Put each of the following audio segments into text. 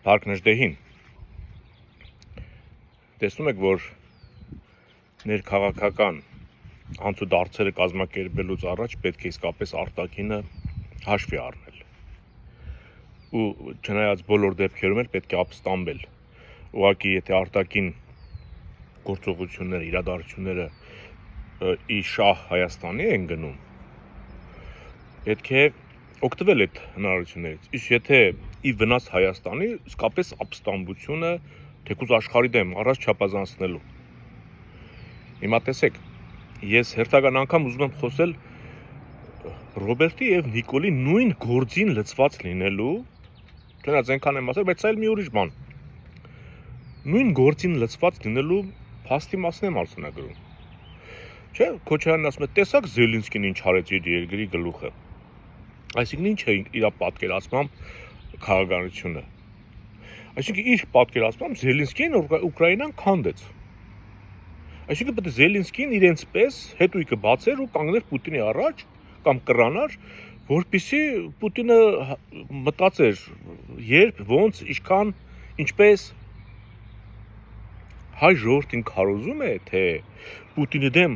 Փարքնեժդեհին տեսնում եք, որ ներքաղաքական անցուդարձերը կազմակերպելուց առաջ պետք է իսկապես արտաքինը հաշվի առնել ու չնայած բոլոր դեպքերում էլ պետք է ապստամբել ուղղակի եթե արտաքին գործողությունները, իրադարձությունները ի շահ Հայաստանի են գնում պետք է օգտվել այդ հնարավորություններից իսկ եթե ի վնաս Հայաստանի իսկապես ապստամբությունը թեկուզ աշխարհի դեմ առաջ չափազանցնելու Հիմա տեսեք, ես հերթական անգամ ուզում եմ խոսել Ռոբերտի եւ Նիկոլի նույն գործին լծված լինելու, չնայած այնքան եմ ասել, բայց սա էլ մի ուրիշ բան։ Նույն գործին լծված լինելու փաստի մասն եմ արձանագրում։ Չէ, Քոչարյանն ասում է, տեսակ Զելինսկին ինչ արեց իր երկրի գլուխը։ Այսինքն ինչ է իր պատկերացմամբ քաղաքականությունը։ Այսինքն իր պատկերացմամբ Զելինսկին Ուկրաինան քանդեց։ Այսինքն պետք է Զելինսկին իրենց պես հետույքը բացեր ու կանգներ Պուտինի առաջ կամ կռանար, որպեսզի Պուտինը մտածեր, երբ, ոնց, ինչքան, ինչպես հայ ժողովրդին քարոզում է, թե Պուտինի դեմ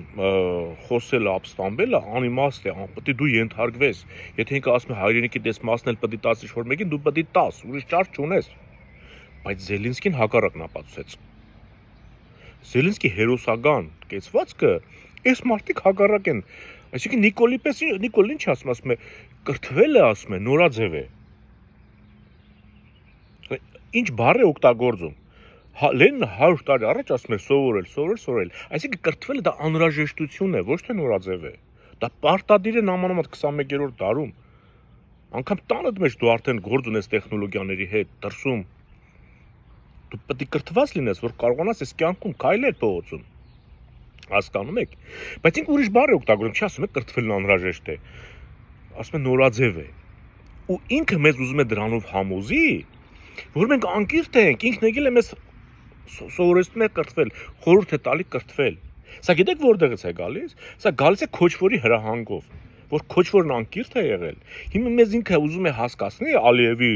խոսելը, ապստամբելը անիմաստ է, պետք է դու ենթարկվես, եթե ինքը ասում է հայրենիքի դեսմասն էլ պետք է տաս ինչ-որ մեկին, դու պետք է տաս, ուրիշ ճար չունես։ Բայց Զելինսկին հակառակն ապացուցեց։ Զելինսկի հերոսական կեցվածքը այս մարդիկ հակառակ են։ Այսինքն Նիկոլի պես Նիկոլին ինչ ասում է, կրթվել է, ասում է, նորաձև է։ Ինչ բառ է օգտագործում։ Լենինը 100 տարի առաջ ասում էր սովորել։ Այսինքն կրթվելը դա անհրաժեշտություն է, ոչ թե նորաձև է։ Դա պարտադիր է նամանավանդ 21-րդ դարում։ Անկամ տանդ մեջ դու արդեն գործ ունես տեխնոլոգիաների հետ, դրսում։ Դու պետք է կրթված լինես, որ կարողանաս այս կյանքում քայլել փողոցում։ Հասկանում եք։ Բայց ինքը ուրիշ բառ է օգտագործում, չի ասում է կրթվելն անհրաժեշտ է։ Ասում է նորաձև է։ Ու ինքը մեզ ուզում է դրանով համոզի, որ մենք անկիրթ ենք, ինքն եկել է մեզ սովորեցնում է կրթվել, խորհուրդ է տալի կրթվել։ Սա գիտեք որտեղից է գալիս։ Սա գալիս է Քոչվորի հրահանգով, որ Քոչվորն անկիրթ է եղել։ Հիմա մեզ ինքը ուզում է հասկացնի Ալիևի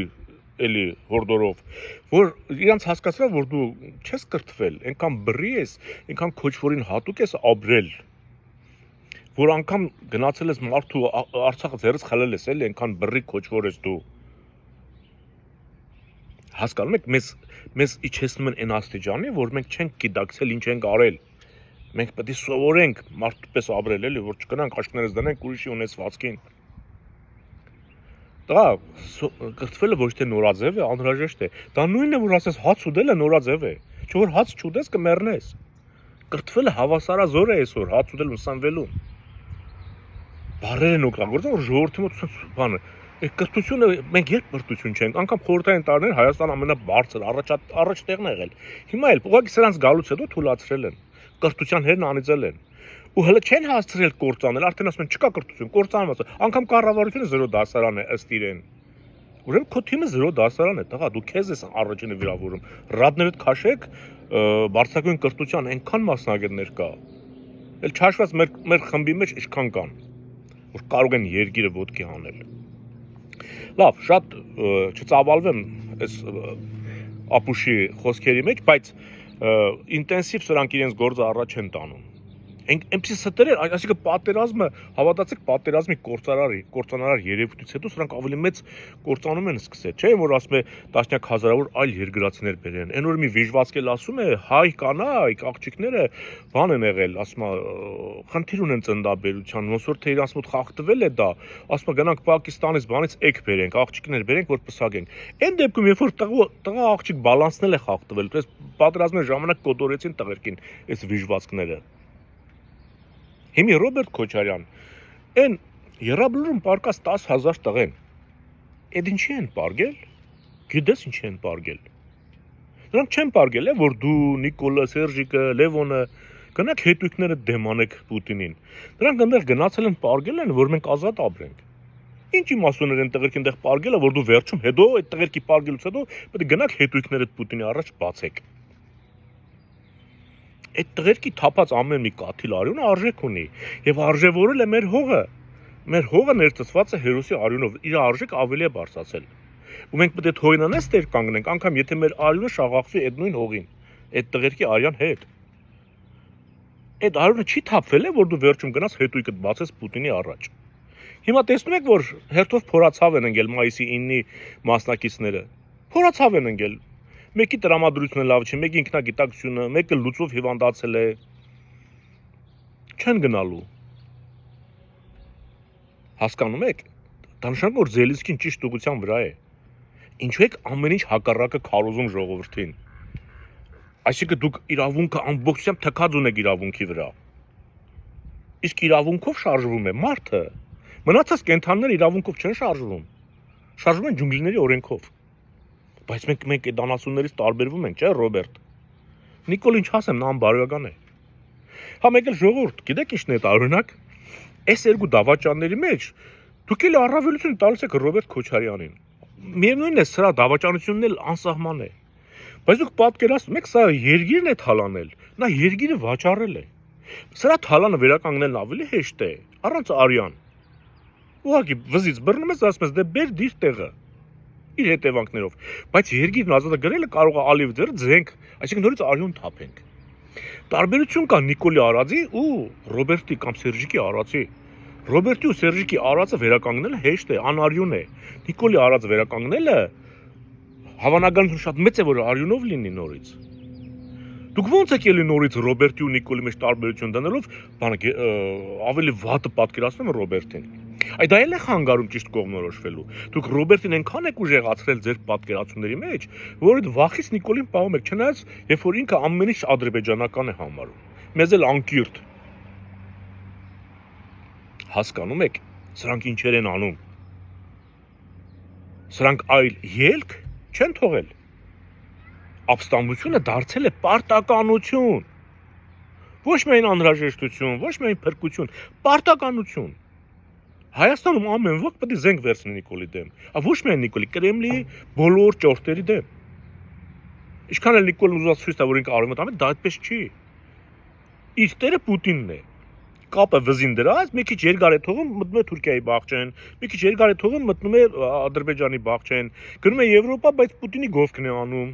էլի հորդորով, որ իրանց հասկացրա, որ դու չես կրթվել, այնքան բռի ես, այնքան Քոչվորին հատուկ ես ապրել, որ անգամ գնացել ես մարդու Արցախը ձեռից խլել ես, էլի այնքան բռի Քոչվոր ես դու։ Հասկանում եք, մեզ իջեցնում են այն աստիճանի, որ մենք չենք գիտակցել ինչ ենք արել։ Մենք պետք է սովորենք մարդու պես ապրել, էլի, որ չգնանք աշկներս դնենք ուրիշի ունեցվածքին։ Դա կրթվելը ոչ թե նորաձև է, անհրաժեշտ է։ Դա նույնն է, որ ասես հաց ուտելը նորաձև է։ Չէ՞ որ հաց չուտես կմեռնես։ Կրթվելը հավասարազոր է այսօր հաց ուտել ուսանվելուն։ Բառեր են օգտագործում, որ ժողովրդի մոտ բանը կրթությունը մենք երբ կրթություն չենք, անգամ խորհրդային տարիներ Հայաստան ամենաբարձր առաջ տեղն է եղել։ Հիմա էլ ուղղակի սրանց գալուց հետո թույլատրել են։ Կրթության հերն անիծել են։ Ու հələ չեն հասցրել կործանել, արդեն ասում են չկա կրթություն, կործանված է։ Անգամ կառավարությունը 0 դասարան է ըստ իրեն։ Ուրեմն քո թիմը 0 դասարան է, տղա, դու քեզ ես առաջինը վիրավորում։ Ռադներդ քաշեք, բարձրագույն կրթության այնքան մասնագետներ կա։ Էլ չհաշված մեր խմբի մեջ ինչքան կան, որ կարող են երկիրը ոտքի հանել։ Լավ, շատ չծավալվեմ այս ապուշի խոսքերի մեջ, բայց ինտենսիվ սրանք իրենց գործը առաջ են տանում։ Այնպիսի ստերեր, այսինքն պատերազմը, հավատացեք, պատերազմի կործանարար երևույթից հետո սրանք ավելի մեծ կործանում են սկսել, չէ՞ որ ասում է տասնյակ հազարավոր այլ երկրացիներ բերեն։ Այն որ մի վիժվածք էլ ասում է, հայ կանայք, աղջիկները բան են եղել, ասում է, խնդիր ունեն ծննդաբերության, ոնց որ թե իրանց մոտ խախտվել է դա, ասում է գնանք Պակիստանից բանից էգ բերենք, աղջիկներ բերենք, որ պսակենք։ Այն դեպքում երբ որ տղա աղջիկ բալանսնել է խախտվել, դες պատերազմի ժամանակ կոտորեցին տղերքին այս վիժվածքները։ Հիմի Ռոբերտ Քոչարյան, այն երաբլուրում պարկած 10,000 տղեն, այդ ինչի են պարգել, գիտես ինչի են պարգել, նրանք չեն պարգել, որ դու, Նիկոլը, Սերժիկը, Լևոնը, գնաք հետույքները դեմանեք Պուտինին, նրանք ընդեղ գնացել են պարգել են, որ մենք ազատ ապրենք, ինչ իմաստուն են տղերքին դեղ պարգելը, որ դու վերջում հետո, այդ տղերքի պարգելուց հետո, պետք է գնաք հետույքները Պուտինի առաջ բացեք, այդ տղերքի թափած ամեն մի կաթիլ արյունը արժեք ունի եւ արժեվորել է մեր հողը ներծծված է հերոսի արյունով իր արժեքը ավելի է բարձրացել ու մենք պետք է թողնանես տեր կանգնենք, անգամ եթե մեր արյունը շաղախվի այդ նույն հողին, այդ տղերքի արյան հետ։ Այդ արյունը չի թափվել է, որ դու վերջում գնաս հետույքդ բացես Պուտինի առաջ։ Հիմա տեսնում եք, որ հերթով փորացավ են ընկել մայիսի 9-ի մասնակիցները։ Փորացավ են ընկել։ Մեկի տրամադրությունը լավ չէ, մեկի ինքնագիտակցությունը, մեկը լուծով հիվանդացել է։ Չեն գնալու։ Հասկանում եք։ Դա նշանակում որ Զելենսկին ճիշտ ուղղության վրա է։ Ինչու եք ամեն ինչ հակառակը քարոզում ժողովրդին։ Այսինքն դուք իրավունքը ամբողջությամբ թքած ունեք իրավունքի վրա։ Իսկ իրավունքով շարժվում է մարդը։ Մնացած կենդանիները իրավունքով չեն շարժվում։ Շարժվում են ջունգլիների օրենքով։ Բայց մենք այդ անասուններից տարբերվում ենք, չէ՞ Ռոբերտ։ Նիկոլ ինչ ասեմ, նա անբարոյական է։ Հա մեկ էլ ժողովուրդ, գիտեք ինչն է տարօրինակ։ Այս երկու դավաճանների մեջ դուք էլ առավելություն տալիս եք Ռոբերտ Քոչարյանին։ Միևնույնն է, սրա դավաճանությունն էլ անսահման է։ Բայց դուք պատկերացնում եք, սա երգիրն է թալանել, նա երգիրը վաճառել է։ Սրա թալանը վերականգնելն ավելի հեշտ է, առանց արյան։ Ուղղակի վզից բռնում ես, ասում ես, դե բեր դիր տեղը։ Իր հետևանքներով, բայց երգիրն ազատագրելը կարող է ալիվ դեր ձենք, այսինքն նորից արյուն թափենք։ Տարբերություն կա Նիկոլի արածի ու Ռոբերտի կամ Սերժիկի արածի։ Ռոբերտի ու Սերժիկի արածը վերականգնելը հեշտ է, անարյուն է։ Նիկոլի արածը վերականգնելը հավանականություն շատ մեծ է, որ արյունով լինի նորից։ Դուք ո՞նց եք ելի նորից Ռոբերտի ու Նիկոլի մեջ տարբերություն դնելով, ավելի վատը պատկերացնում Ռոբերտին։ Այդ դա էլ է խանգարում ճիշտ կողմնորոշվելու։ Դուք Ռոբերտին այնքան եք ուժեղացրել ձեր պատկերացումների մեջ, որ այդ վախից Նիկոլին պահում եք, չնայած երբ որ ինքը ամեն ինչ ադրբեջանական է համարում։ Մեզ էլ անկիրթ։ Հասկանում եք, սրանք ինչեր են անում։ Սրանք այլ ելք չեն թողել։ Ապստամբությունը դարձել է պարտականություն։ Ոչ միայն անհրաժեշտություն, ոչ միայն փրկություն, պարտականություն։ Հայաստանում ամեն ոք պետք է զենք վերցնի Նիկոլի դեմ, ոչ միայն Նիկոլի, Կրեմլի բոլոր ճորտերի դեմ։ Ինչքան էլ Նիկոլն ուզած ցույց տա, որ ինքը արում է, դա այդպես չի։ Իր տերը Պուտինն է։ Կապը վզին դրած, մի քիչ երկար է թողում, մտնում է Թուրքիայի բաղջեն, մի քիչ երկար է թողում, մտնում է Ադրբեջանի բաղջեն, գնում է Եվրոպա, բայց Պուտինի գովքն է անում։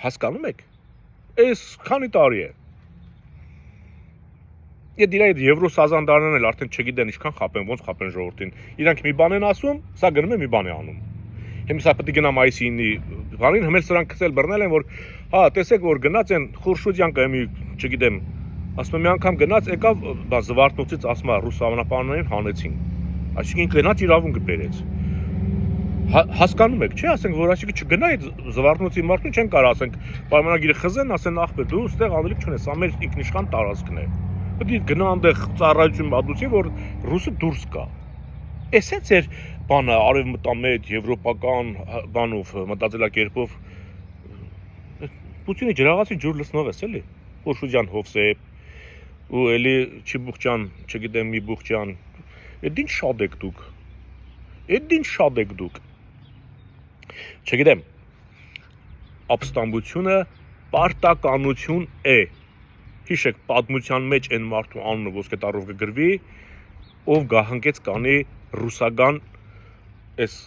Հասկանում եք։ Այս քանի տարի է։ Եդ իրա այդ Եվրոսազանդարներն էլ արդեն չգիտեն ինչքան խապեն, ոնց խապեն ժողովրդին։ Իրանք մի բան են ասում, սա գնում է մի բան է անում։ Հիմա սա պետք է գնա մայիսի 9-ի բանին, հիմա սրանք քսել բռնել են, որ հա, տեսեք, որ գնաց են Խուրշուդյան կայմի, չգիտեմ, ասում եմ մի անգամ գնաց, եկավ Զվարթնոցից ասում է ռուս ավանապաններին հանեցին։ Այսինքն գնաց իրավունք բերեց։ Հասկանում եք, չէ՞, ասենք, որ այսինքն չգնա այդ Զվարթնոցի մարդուն չեն կարող ասենք, պայմանագիրը խզեն, ասեն ախպեր, դու ստեղ անելիք չունես, ամեր ինքնիշխան տարածքն է։ Պետք է գնա այնտեղ ծառայություն մատուցի, որ ռուսը դուրս գա։ Էսենց էր բանը արևմտամետ եվրոպական բանով մտածելակերպով Պուտինի ջրաղացի ջուր լցնող ես էլի Խորշուդյան Հովսեփ ու էլի Չիբուխջան, չգիտեմ մի բուխջան։ Այդ ինչ շատ եք դուք։ Այդ ինչ շատ եք դուք։ Չգիտեմ։ Ապստամբությունը պարտականություն է։ Հիշեք, պատմության մեջ այն մարդու անունը ոսկետառով կգրվի, ով գահանքեց կանի ռուսական այս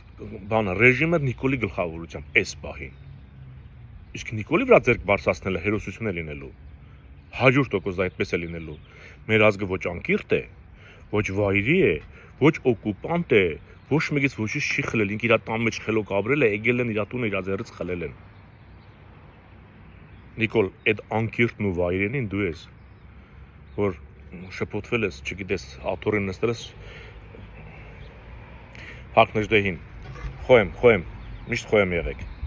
բանը ռեժիմը Նիկոլի գլխավորությամբ այս պահին։ Իսկ Նիկոլի վրա ձեռք բարձրացնելը հերոսություն է լինելու։ 100% այդպես է լինելու։ Մեր ազգը ոչ անկիրթ է, ոչ վայրի է, ոչ օկուպանտ է, ոչ մեկից ոչինչ չի խլել, ինքը իր տան մեջ խելոք ապրել է, եկել են իր տունը իր ձեռից խլել են։ Նիկոլ, այդ անկիրթն ու վայրենին դու ես, որ շփոթվել ես, չգիտես, աթոռին նստել ես հակնժդեհին։ Խոեմ, միշտ խոեմ եղեք։